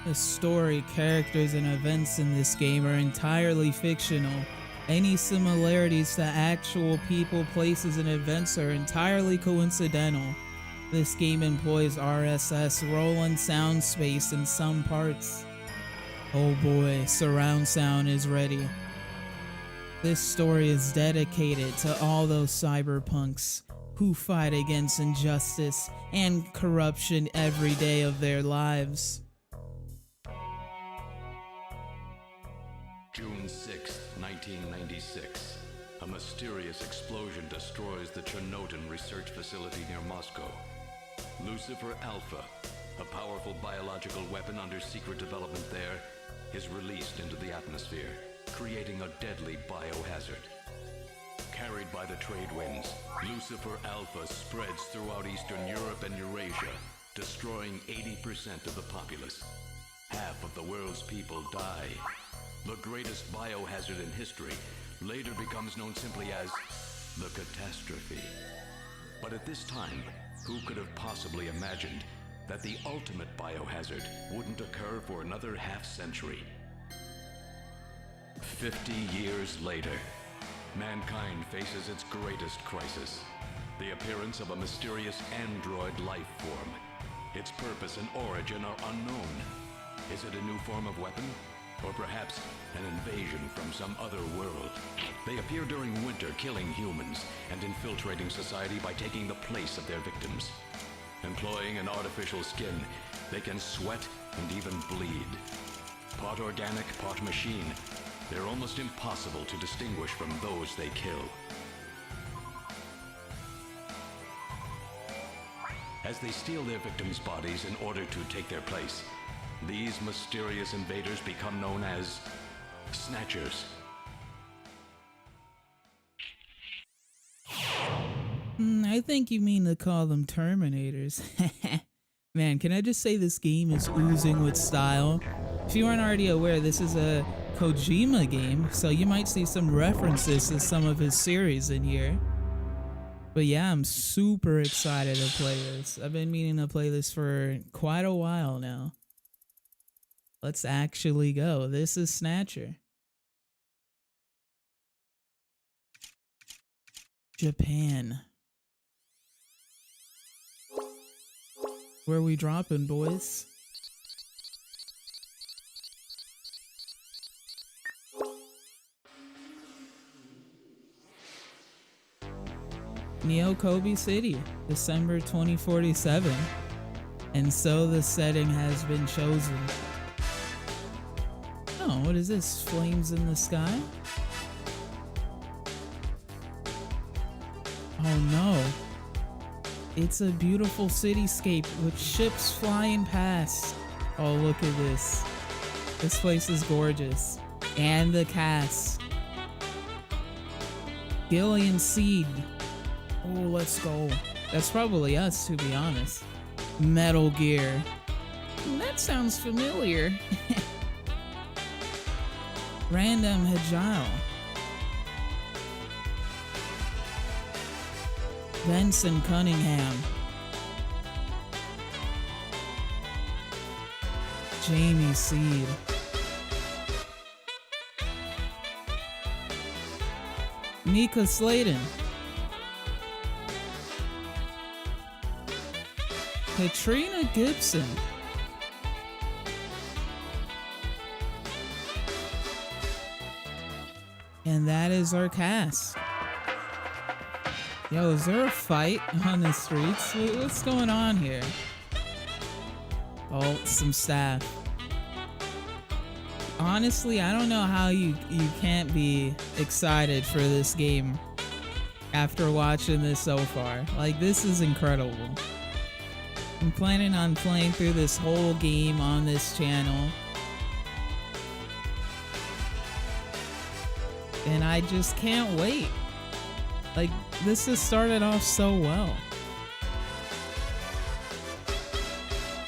The story, characters, and events in this game are entirely fictional. Any similarities to actual people, places, and events are entirely coincidental. This game employs RSS, Roland sound space, in some parts. Oh boy, surround sound is ready. This story is dedicated to all those cyberpunks who fight against injustice and corruption every day of their lives. June 6, 1996. A mysterious explosion destroys the Chernobyl research facility near Moscow. Lucifer Alpha, a powerful biological weapon under secret development there, is released into the atmosphere, creating a deadly biohazard. Carried by the trade winds, Lucifer Alpha spreads throughout Eastern Europe and Eurasia, destroying 80% of the populace. Half of the world's people die. The greatest biohazard in history later becomes known simply as the catastrophe. But at this time, who could have possibly imagined that the ultimate biohazard wouldn't occur for another half-century? 50 years later, mankind faces its greatest crisis, the appearance of a mysterious android life form. Its purpose and origin are unknown. Is it a new form of weapon? Or perhaps an invasion from some other world? They appear during winter, killing humans and infiltrating society by taking the place of their victims. Employing an artificial skin, they can sweat and even bleed. Part organic, part machine, they're almost impossible to distinguish from those they kill. As they steal their victims' bodies in order to take their place, these mysterious invaders become known as Snatchers. I think you mean to call them Terminators. Man, can I just say this game is oozing with style? If you aren't already aware, this is a Kojima game, so you might see some references to some of his series in here. But yeah, I'm super excited to play this. I've been meaning to play this for quite a while now. Let's actually go. This is Snatcher. Japan. Where we dropping, boys? Neo Kobe City, December 2047. And so the setting has been chosen. Oh, what is this? Flames in the sky? Oh no. It's a beautiful cityscape with ships flying past. Oh, look at this. This place is gorgeous. And the cast. Gillian Seed. Oh, let's go. That's probably us, to be honest. Metal Gear. That sounds familiar. Random Hajile. Benson Cunningham. Jamie Seed. Mika Sladen. Katrina Gibson. And that is our cast. Yo, is there a fight on the streets? What's going on here? Oh, some staff. Honestly, I don't know how you can't be excited for this game after watching this so far. Like, this is incredible. I'm planning on playing through this whole game on this channel. And I just can't wait. Like, this has started off so well.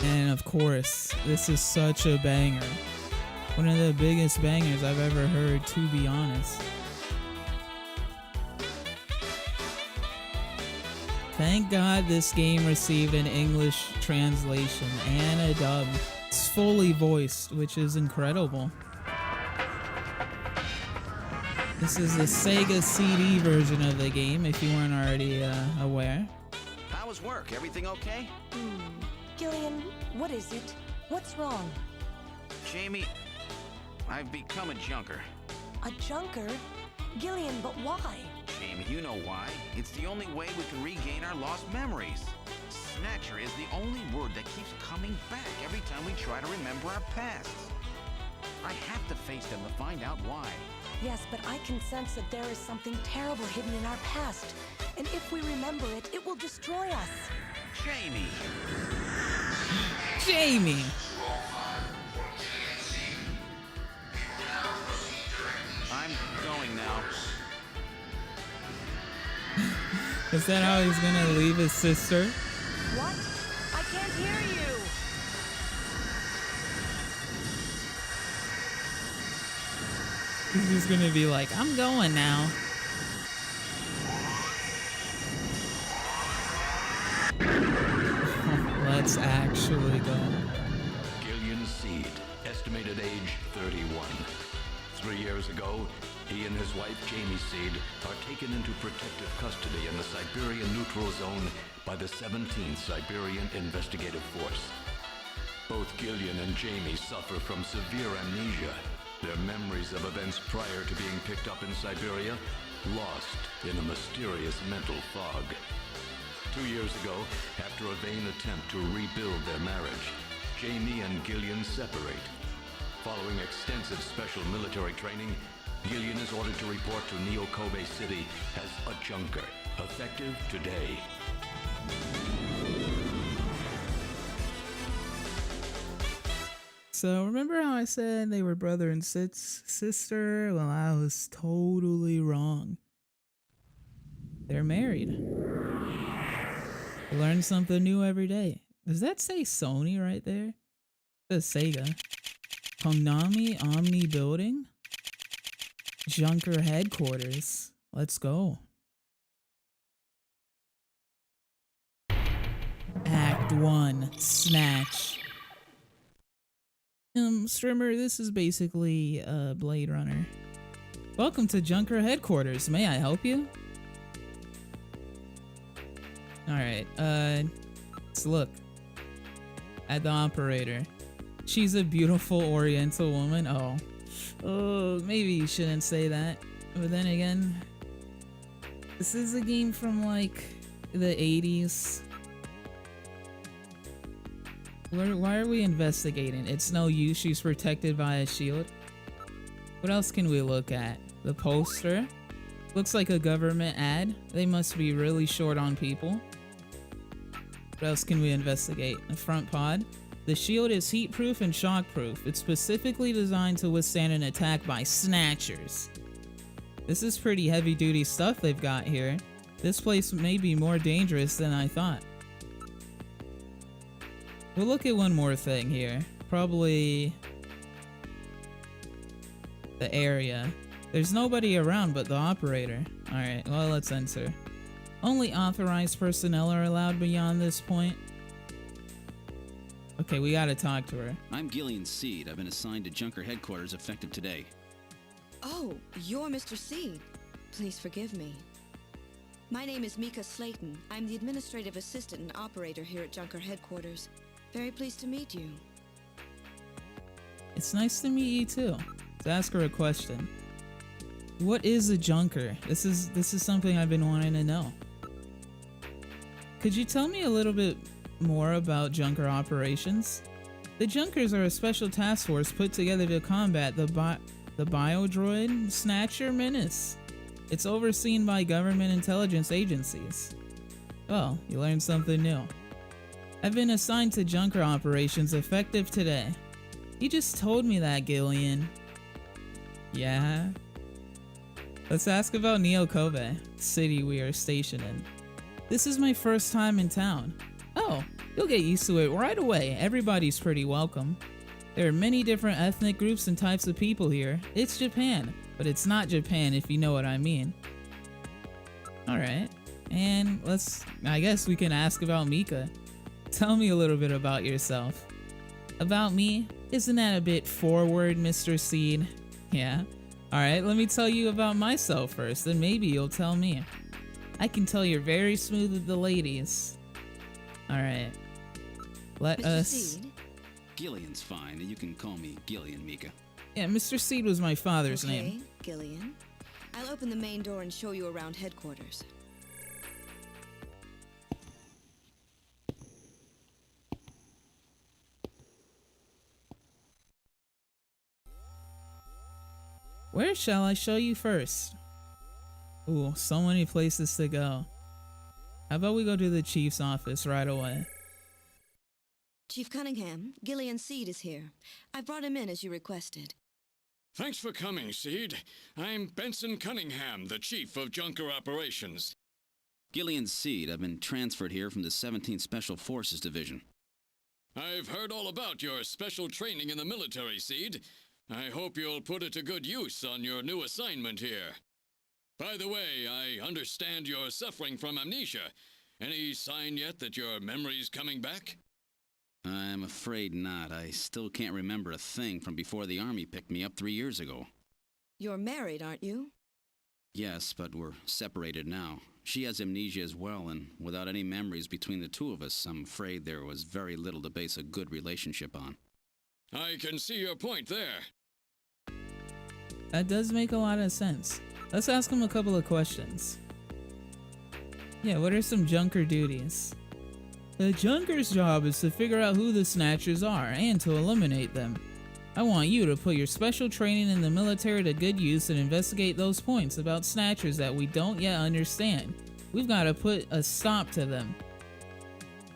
And of course, this is such a banger. One of the biggest bangers I've ever heard, to be honest. Thank God this game received an English translation and a dub. It's fully voiced, which is incredible. This is the Sega CD version of the game, if you weren't already aware. How was work? Everything okay? Gillian, what is it? What's wrong? Jamie, I've become a junker. A junker? Gillian, but why? Jamie, you know why. It's the only way we can regain our lost memories. Snatcher is the only word that keeps coming back every time we try to remember our pasts. I have to face them to find out why. Yes, but I can sense that there is something terrible hidden in our past. And if we remember it, it will destroy us. Jamie! Jamie! I'm going now. Is that how he's gonna leave his sister? What? I can't hear you! He's just gonna be like, I'm going now. Let's actually go. Gillian Seed, estimated age 31. 3 years ago, he and his wife Jamie Seed are taken into protective custody in the Siberian Neutral Zone by the 17th Siberian Investigative Force. Both Gillian and Jamie suffer from severe amnesia. Their memories of events prior to being picked up in Siberia lost in a mysterious mental fog. 2 years ago, after a vain attempt to rebuild their marriage, Jamie and Gillian separate. Following extensive special military training, Gillian is ordered to report to Neo-Kobe City as a junker, effective today. So remember how I said they were brother and sister? Well, I was totally wrong. They're married. You learn something new every day. Does that say Sony right there? It says Sega. Konami Omni Building? Junker Headquarters. Let's go. Act 1. Snatch. Streamer, this is basically Blade Runner. Welcome to Junker Headquarters. May I help you? Alright, let's look at the operator. She's a beautiful Oriental woman. Oh, maybe you shouldn't say that. But then again, this is a game from like the 80s. Why are we investigating? It's no use. She's protected by a shield. What else can we look at? The poster. Looks like a government ad. They must be really short on people. What else can we investigate? A front pod. The shield is heat-proof and shock-proof. It's specifically designed to withstand an attack by Snatchers. This is pretty heavy-duty stuff they've got here. This place may be more dangerous than I thought. We'll look at one more thing here. Probably the area. There's nobody around but the operator. Alright, well, let's enter. Only authorized personnel are allowed beyond this point. Okay, we gotta talk to her. I'm Gillian Seed. I've been assigned to Junker Headquarters effective today. Oh, you're Mr. Seed. Please forgive me. My name is Mika Slayton. I'm the administrative assistant and operator here at Junker Headquarters. Very pleased to meet you. It's nice to meet you too. Let's ask her a question. What is a junker? This is something I've been wanting to know. Could you tell me a little bit more about junker operations? The junkers are a special task force put together to combat the biodroid Snatcher menace. It's overseen by government intelligence agencies. Oh, you learned something new. I've been assigned to junker operations effective today. You just told me that, Gillian. Yeah? Let's ask about Neo-Kobe, city we are stationed in. This is my first time in town. Oh, you'll get used to it right away. Everybody's pretty welcome. There are many different ethnic groups and types of people here. It's Japan, but it's not Japan if you know what I mean. Alright. And I guess we can ask about Mika. Tell me a little bit about yourself. About me? Isn't that a bit forward, Mr. Seed? Yeah. Alright, let me tell you about myself first, then maybe you'll tell me. I can tell you're very smooth with the ladies. Alright. Let Mr. us... Seed? Gillian's fine. You can call me Gillian, Mika. Yeah, Mr. Seed was my father's Okay, name. Gillian. I'll open the main door and show you around headquarters. Where shall I show you first? Ooh, so many places to go. How about we go to the chief's office right away? Chief Cunningham, Gillian Seed is here. I brought him in as you requested. Thanks for coming, Seed. I'm Benson Cunningham, the Chief of Junker Operations. Gillian Seed. I've been transferred here from the 17th Special Forces Division. I've heard all about your special training in the military, Seed. I hope you'll put it to good use on your new assignment here. By the way, I understand you're suffering from amnesia. Any sign yet that your memory's coming back? I'm afraid not. I still can't remember a thing from before the Army picked me up 3 years ago. You're married, aren't you? Yes, but we're separated now. She has amnesia as well, and without any memories between the two of us, I'm afraid there was very little to base a good relationship on. I can see your point there. That does make a lot of sense. Let's ask him a couple of questions. Yeah, what are some Junker duties? The Junker's job is to figure out who the Snatchers are and to eliminate them. I want you to put your special training in the military to good use and investigate those points about Snatchers that we don't yet understand. We've got to put a stop to them.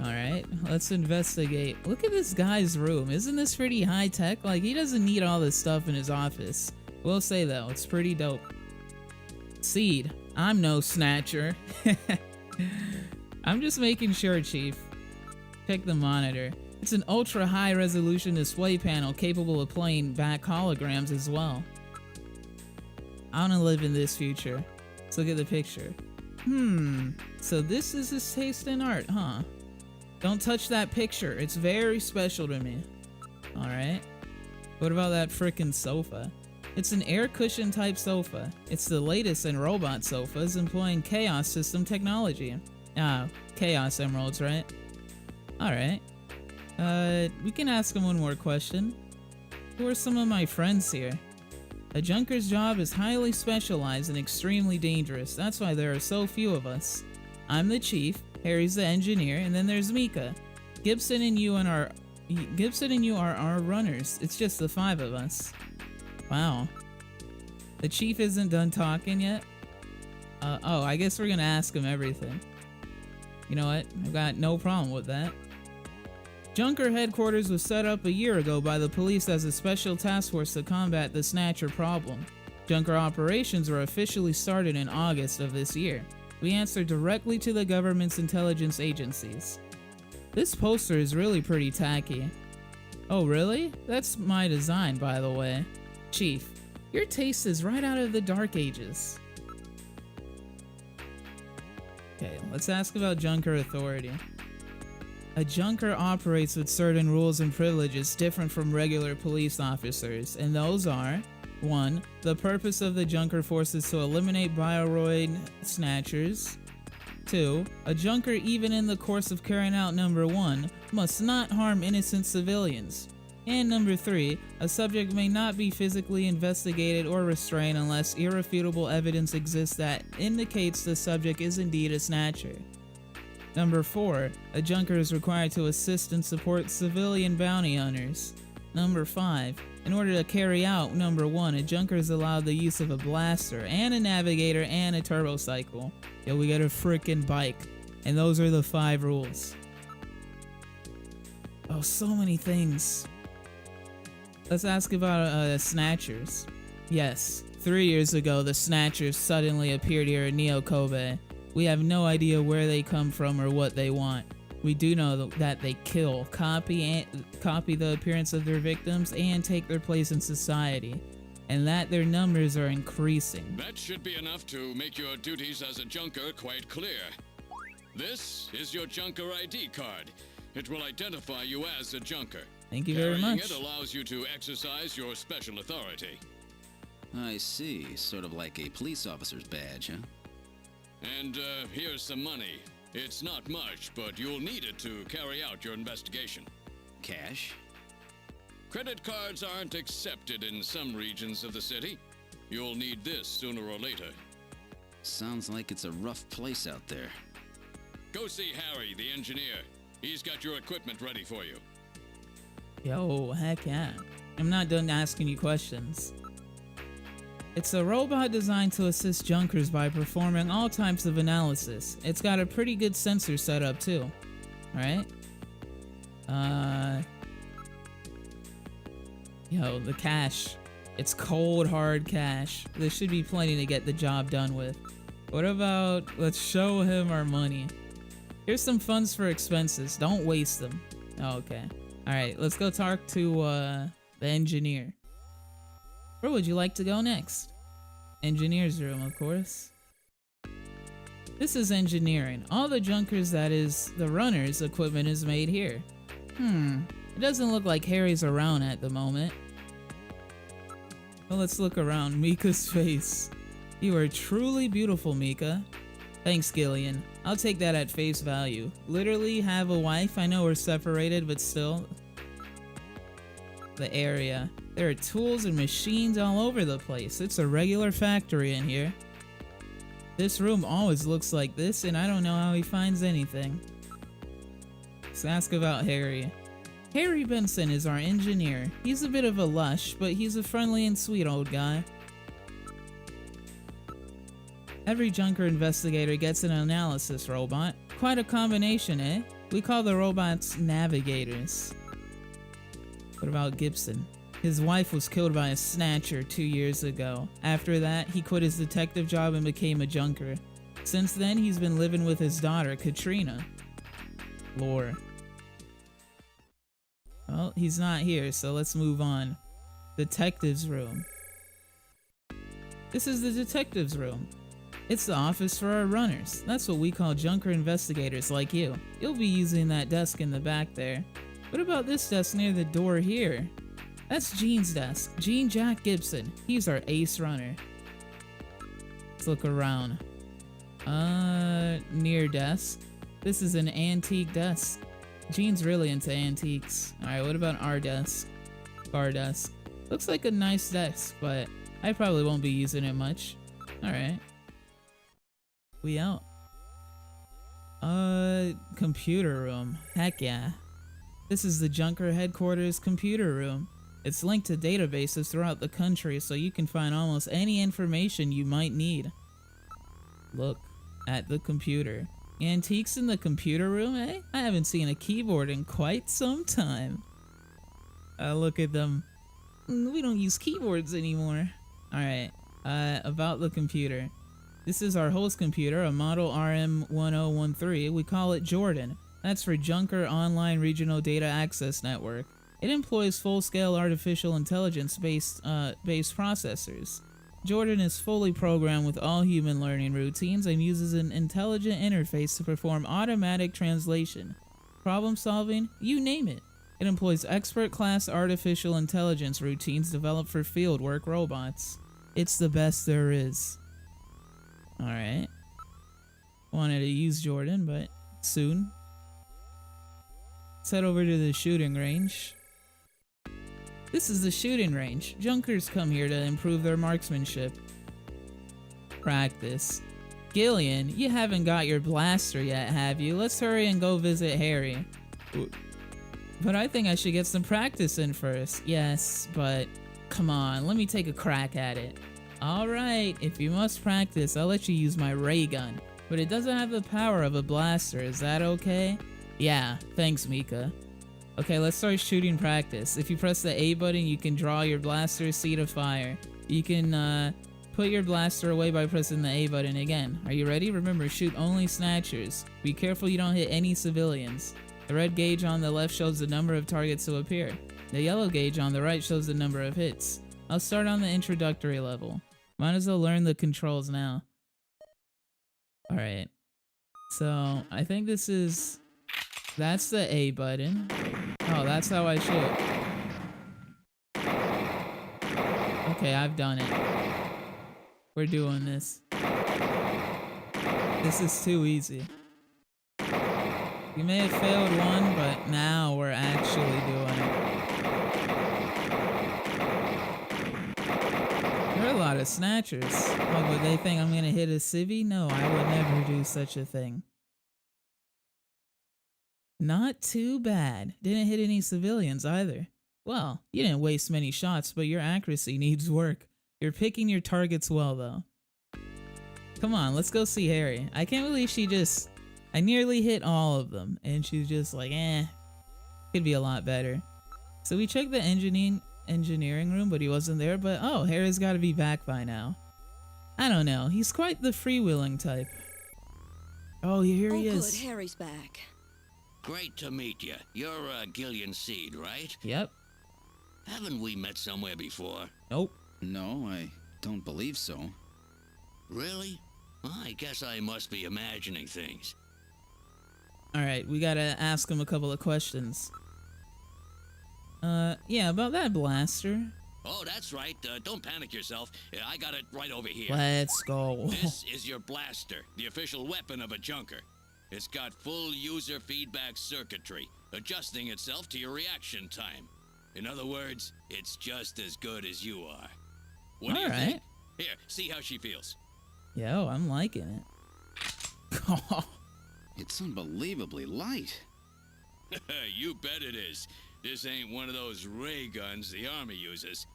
Alright, let's investigate. Look at this guy's room. Isn't this pretty high tech? Like, he doesn't need all this stuff in his office. We'll say though, it's pretty dope. Seed, I'm no Snatcher. I'm just making sure, Chief. Check the monitor. It's an ultra high resolution display panel capable of playing back holograms as well. I wanna live in this future. Let's look at the picture. So this is his taste in art, huh? Don't touch that picture, it's very special to me. Alright. What about that frickin' sofa? It's an air cushion type sofa. It's the latest in robot sofas employing Chaos system technology. Chaos emeralds, right? Alright. We can ask him one more question. Who are some of my friends here? A Junker's job is highly specialized and extremely dangerous. That's why there are so few of us. I'm the chief, Harry's the engineer, and then there's Mika. Gibson and you are our runners. It's just the 5 of us. Wow. The chief isn't done talking yet? Oh, I guess we're gonna ask him everything. You know what? I've got no problem with that. Junker headquarters was set up a year ago by the police as a special task force to combat the Snatcher problem. Junker operations were officially started in August of this year. We answer directly to the government's intelligence agencies. This poster is really pretty tacky. Oh really? That's my design, by the way. Chief, your taste is right out of the Dark Ages. Okay, let's ask about Junker authority. A Junker operates with certain rules and privileges different from regular police officers, and those are: 1. The purpose of the Junker force is to eliminate Bioroid Snatchers. 2. A Junker, even in the course of carrying out number 1, must not harm innocent civilians. And number 3, a subject may not be physically investigated or restrained unless irrefutable evidence exists that indicates the subject is indeed a Snatcher. Number 4, a Junker is required to assist and support civilian bounty hunters. Number 5, in order to carry out number 1, a Junker is allowed the use of a blaster and a navigator and a turbocycle. Yo, we got a frickin' bike. And those are the 5 rules. Oh, so many things. Let's ask about Snatchers. Yes, 3 years ago the Snatchers suddenly appeared here in Neo Kobe. We have no idea where they come from or what they want. We do know that they kill, copy the appearance of their victims, and take their place in society. and that their numbers are increasing. That should be enough to make your duties as a junker quite clear. This is your junker ID card. It will identify you as a junker. Thank you very much. Carrying it allows you to exercise your special authority. I see. Sort of like a police officer's badge, huh? And here's some money. It's not much, but you'll need it to carry out your investigation. Cash? Credit cards aren't accepted in some regions of the city. You'll need this sooner or later. Sounds like it's a rough place out there. Go see Harry, the engineer. He's got your equipment ready for you. Yo, heck yeah. I'm not done asking you questions. It's a robot designed to assist junkers by performing all types of analysis. It's got a pretty good sensor setup too. Alright? Yo, the cash. It's cold, hard cash. There should be plenty to get the job done with. What about, let's show him our money. Here's some funds for expenses. Don't waste them. Oh, okay. Alright, let's go talk to the engineer. Where would you like to go next? Engineer's room, of course. This is engineering. All the junkers, that is, the runners' equipment is made here. It doesn't look like Harry's around at the moment. Well, let's look around. Mika's face. You are truly beautiful, Mika. Thanks, Gillian. I'll take that at face value. Literally have a wife. I know we're separated, but still. The area. There are tools and machines all over the place. It's a regular factory in here. This room always looks like this, and I don't know how he finds anything. Let's ask about Harry. Harry Benson is our engineer. He's a bit of a lush, but he's a friendly and sweet old guy. Every junker investigator gets an analysis robot. Quite a combination, eh? We call the robots navigators. What about Gibson? His wife was killed by a Snatcher 2 years ago. After that, he quit his detective job and became a junker. Since then, he's been living with his daughter, Katrina. Lore. Well, he's not here, so let's move on. Detective's room. This is the detective's room. It's the office for our runners. That's what we call junker investigators like you. You'll be using that desk in the back there. What about this desk near the door here? That's Gene's desk. Gene Jack Gibson. He's our ace runner. Let's look around. Near desk. This is an antique desk. Gene's really into antiques. Alright, what about our desk? Bar desk. Looks like a nice desk, but I probably won't be using it much. Alright. We out. Computer room. Heck yeah. This is the Junker headquarters computer room. It's linked to databases throughout the country, so you can find almost any information you might need. Look at the computer. Antiques in the computer room, eh? I haven't seen a keyboard in quite some time. Look at them. We don't use keyboards anymore. Alright, about the computer. This is our host computer, a model RM1013. We call it Jordan. That's for Junker Online Regional Data Access Network. It employs full-scale artificial intelligence-based processors. Jordan is fully programmed with all human learning routines and uses an intelligent interface to perform automatic translation, problem solving, you name it. It employs expert-class artificial intelligence routines developed for fieldwork robots. It's the best there is. Alright. Wanted to use Jordan, but soon. Let's head over to the shooting range. This is the shooting range. Junkers come here to improve their marksmanship. Practice. Gillian, you haven't got your blaster yet, have you? Let's hurry and go visit Harry. But I think I should get some practice in first. Yes, but come on, let me take a crack at it. Alright, if you must practice, I'll let you use my ray gun. But it doesn't have the power of a blaster, is that okay? Yeah, thanks, Mika. Okay, let's start shooting practice. If you press the A button, you can draw your blaster seat of fire. You can put your blaster away by pressing the A button again. Are you ready? Remember, shoot only Snatchers. Be careful you don't hit any civilians. The red gauge on the left shows the number of targets to appear. The yellow gauge on the right shows the number of hits. I'll start on the introductory level. Might as well learn the controls now. Alright. So, I think this is... That's the A button. Oh, that's how I shoot. Okay, I've done it. We're doing this. This is too easy. We may have failed one, but now we're actually doing it. There are a lot of snatchers. Oh, but they think I'm gonna hit a civvy? No, I would never do such a thing. Not too bad. Didn't hit any civilians either. Well, you didn't waste many shots, but your accuracy needs work. You're picking your targets well, though. Come on, let's go see Harry. I can't believe she just... I nearly hit all of them, and she's just like, could be a lot better. So we checked the engineering room, but he wasn't there, but oh, Harry's gotta be back by now. I don't know, he's quite the freewheeling type. Oh, here he is. Good, Harry's back. Great to meet you. You're Gillian Seed, right? Yep. Haven't we met somewhere before? Nope. No, I don't believe so. Really? Well, I guess I must be imagining things. Alright, we gotta ask him a couple of questions. Yeah, about that blaster. Oh, that's right. Don't panic yourself. I got it right over here. Let's go. This is your blaster, the official weapon of a junker. It's got full user feedback circuitry, adjusting itself to your reaction time. In other words, it's just as good as you are. What do you think? Here, see how she feels. Yo, I'm liking it. It's unbelievably light. You bet it is. This ain't one of those ray guns the Army uses.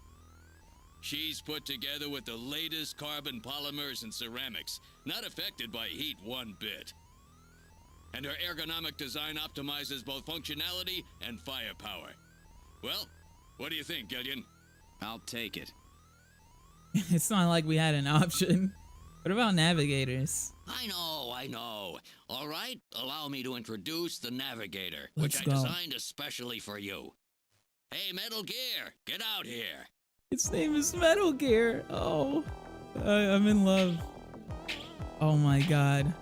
She's put together with the latest carbon polymers and ceramics, not affected by heat one bit. And her ergonomic design optimizes both functionality and firepower. Well, what do you think, Gillian? I'll take it. It's not like we had an option. What about navigators? I know. All right, allow me to introduce the Navigator, Let's which go. I designed especially for you. Hey, Metal Gear, get out here. Its name is Metal Gear. Oh, I'm in love. Oh my god.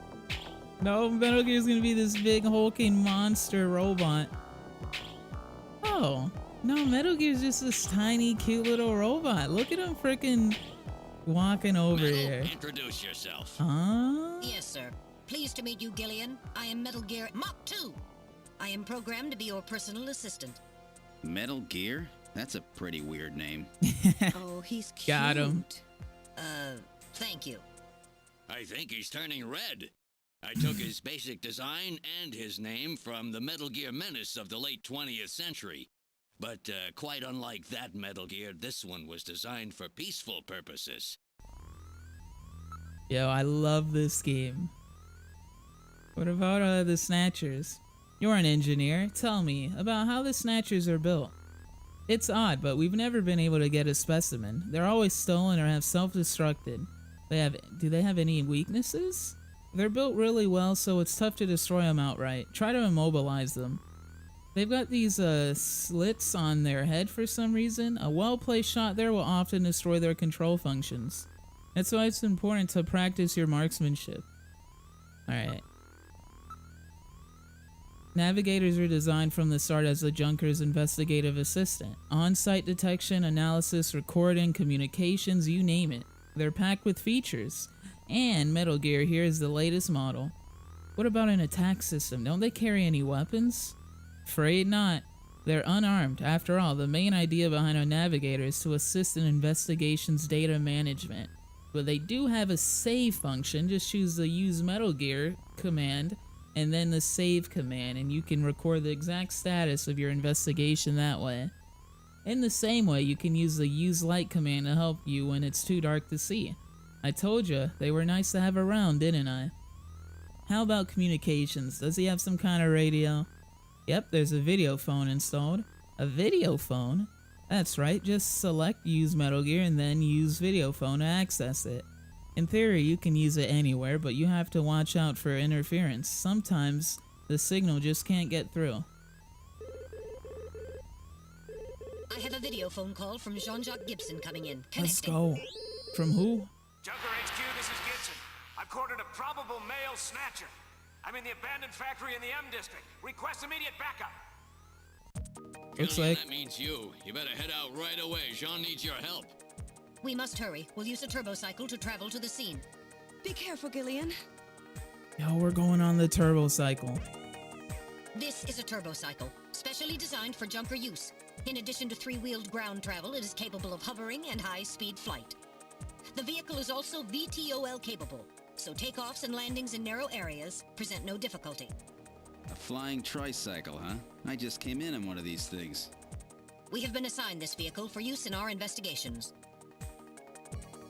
No, Metal Gear's gonna be this big hulking monster robot. Oh, no, Metal Gear's just this tiny, cute little robot. Look at him freaking walking over Metal, here. introduce yourself. Huh? Yes, sir. Pleased to meet you, Gillian. I am Metal Gear Mach 2. I am programmed to be your personal assistant. Metal Gear? That's a pretty weird name. Oh, he's cute. Got him. Thank you. I think he's turning red. I took his basic design and his name from the Metal Gear menace of the late 20th century. But quite unlike that Metal Gear, this one was designed for peaceful purposes. Yo, I love this game. What about the Snatchers? You're an engineer. Tell me about how the Snatchers are built. It's odd, but we've never been able to get a specimen. They're always stolen or have self-destructed. Do they have any weaknesses? They're built really well, so it's tough to destroy them outright. Try to immobilize them. They've got these slits on their head for some reason. A well-placed shot there will often destroy their control functions. That's why it's important to practice your marksmanship. Alright. Navigators are designed from the start as the Junker's investigative assistant. On-site detection, analysis, recording, communications, you name it. They're packed with features. And Metal Gear here is the latest model. What about an attack system? Don't they carry any weapons? Afraid not. They're unarmed. After all, the main idea behind a navigator is to assist in investigations data management. But they do have a save function. Just choose the use Metal Gear command and then the save command, and you can record the exact status of your investigation that way. In the same way, you can use the use light command to help you when it's too dark to see. I told you, they were nice to have around, didn't I? How about communications? Does he have some kind of radio? Yep, there's a video phone installed. A video phone? That's right, just select use Metal Gear and then use video phone to access it. In theory, you can use it anywhere, but you have to watch out for interference. Sometimes, the signal just can't get through. I have a video phone call from Jean-Jacques Gibson coming in. Let's Connecting. go. From who? Junker HQ, this is Gibson. I've cornered a probable male snatcher. I'm in the abandoned factory in the M district. Request immediate backup. Looks Gillian, like that means you. You better head out right away. Jean needs your help. We must hurry. We'll use a turbocycle to travel to the scene. Be careful, Gillian. yo, we're going on the turbo cycle. This is a turbocycle, specially designed for junker use. In addition to three-wheeled ground travel, it is capable of hovering and high-speed flight. The vehicle is also VTOL capable, so takeoffs and landings in narrow areas present no difficulty. A flying tricycle, huh? I just came in on one of these things. We have been assigned this vehicle for use in our investigations.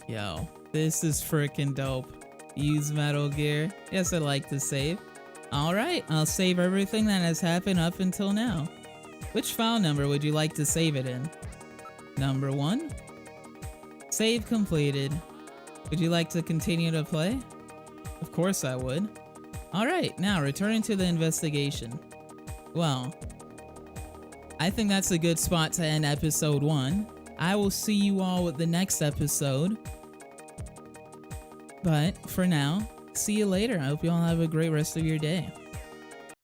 Yo, this is freaking dope. Use Metal Gear. Yes, I'd like to save. Alright, I'll save everything that has happened up until now. Which file number would you like to save it in? Number 1? Save completed. Would you like to continue to play? Of course I would. Alright, now returning to the investigation. Well, I think that's a good spot to end episode 1. I will see you all with the next episode. But for now, see you later. I hope you all have a great rest of your day.